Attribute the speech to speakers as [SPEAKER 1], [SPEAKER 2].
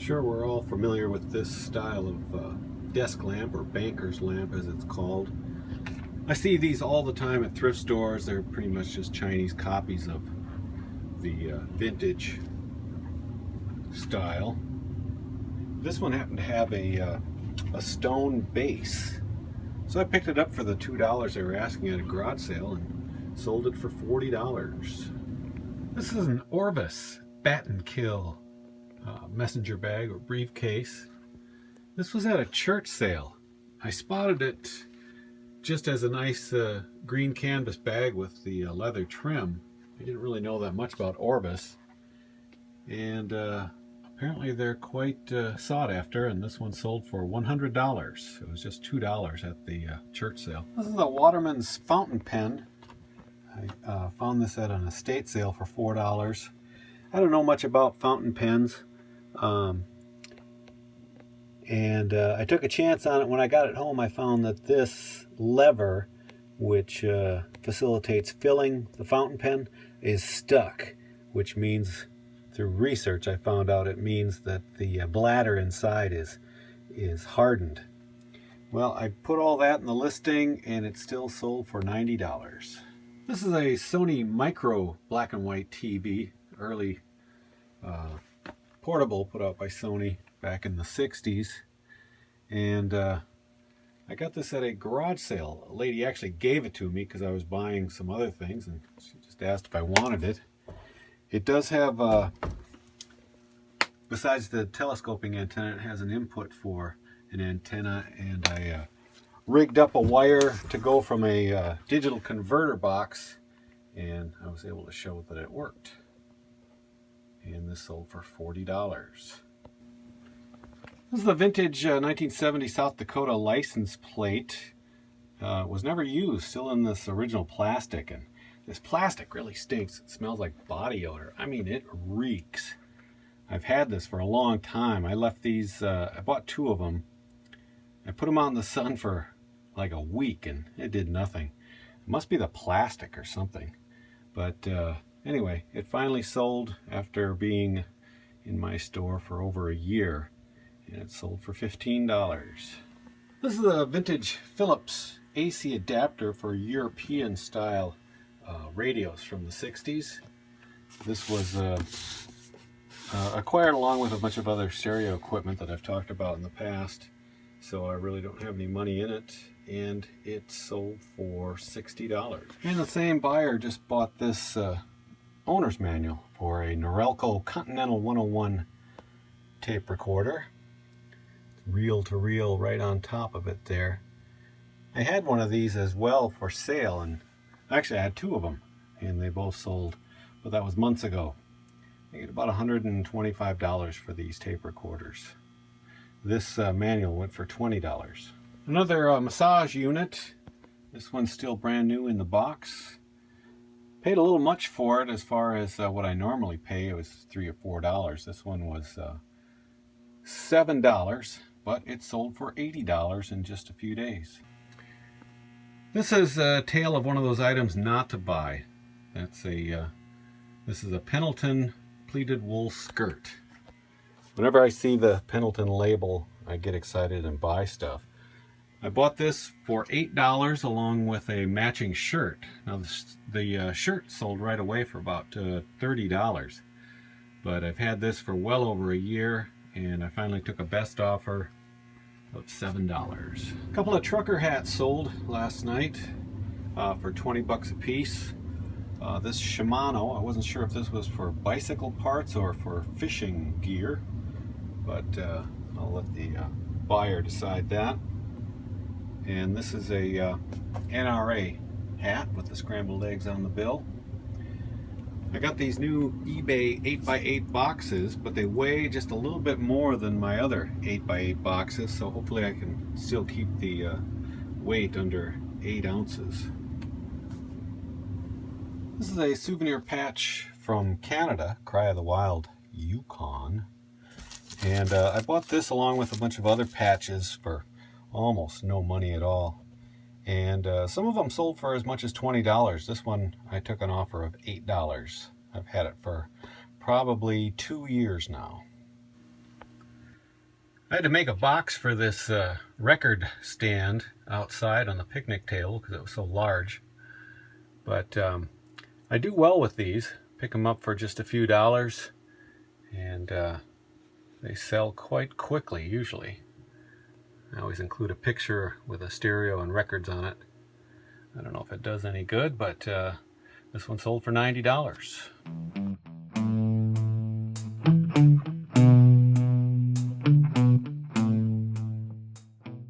[SPEAKER 1] Sure, we're all familiar with this style of desk lamp, or banker's lamp as it's called. I see these all the time at thrift stores. They're pretty much just Chinese copies of the vintage style. This one happened to have a stone base, so I picked it up for the $2 they were asking at a garage sale and sold it for $40. This is an Orvis Bat and Kill messenger bag or briefcase. This was at a church sale. I spotted it just as a nice green canvas bag with the leather trim. I didn't really know that much about Orvis, and apparently they're quite sought after, and this one sold for $100. It was just $2 at the church sale. This is a Waterman's fountain pen. I found this at an estate sale for $4. I don't know much about fountain pens, and I took a chance on it. When I got it home, I found that this lever, which facilitates filling the fountain pen, is stuck, which means, through research, I found out it means that the bladder inside is hardened. Well, I put all that in the listing, and it still sold for $90. This is a Sony Micro black and white TV, early portable, put out by Sony back in the 60s. And I got this at a garage sale. A lady actually gave it to me because I was buying some other things, and she just asked if I wanted it. It does have, besides the telescoping antenna, it has an input for an antenna, and I rigged up a wire to go from a digital converter box, and I was able to show that it worked. And this sold for $40. This is the vintage 1970 South Dakota license plate. Was never used, still in this original plastic, and this plastic really stinks. It smells like body odor. I mean, it reeks. I've had this for a long time. I left these, I bought 2 of them. I put them out in the sun for like a week, and it did nothing. It must be the plastic or something. But anyway, it finally sold after being in my store for over a year, and it sold for $15. This is a vintage Philips AC adapter for European style radios from the 60s. This was acquired along with a bunch of other stereo equipment that I've talked about in the past, so I really don't have any money in it, and it sold for $60. And the same buyer just bought this owner's manual for a Norelco Continental 101 tape recorder. Reel to reel right on top of it there. I had one of these as well for sale, and actually I had 2 of them, and they both sold, but that was months ago. I get about $125 for these tape recorders. This manual went for $20. Another massage unit. This one's still brand new in the box. Paid a little much for it as far as what I normally pay. It was $3 or $4. This one was $7, but it sold for $80 in just a few days. This is a tale of one of those items not to buy. This is a Pendleton pleated wool skirt. Whenever I see the Pendleton label, I get excited and buy stuff. I bought this for $8 along with a matching shirt. Now the shirt sold right away for about $30, but I've had this for well over a year, and I finally took a best offer of $7. A couple of trucker hats sold last night for 20 bucks a piece. This Shimano, I wasn't sure if this was for bicycle parts or for fishing gear, but I'll let the buyer decide that. And this is a NRA hat with the scrambled eggs on the bill. I got these new eBay 8x8 boxes, but they weigh just a little bit more than my other 8x8 boxes, so hopefully I can still keep the weight under 8 ounces. This is a souvenir patch from Canada, Cry of the Wild, Yukon. And I bought this along with a bunch of other patches for almost no money at all. And some of them sold for as much as $20. This one I took an offer of $8. I've had it for probably 2 years now. I had to make a box for this record stand outside on the picnic table because it was so large. But I do well with these. Pick them up for just a few dollars, and they sell quite quickly usually. I always include a picture with a stereo and records on it. I don't know if it does any good, but this one sold for $90.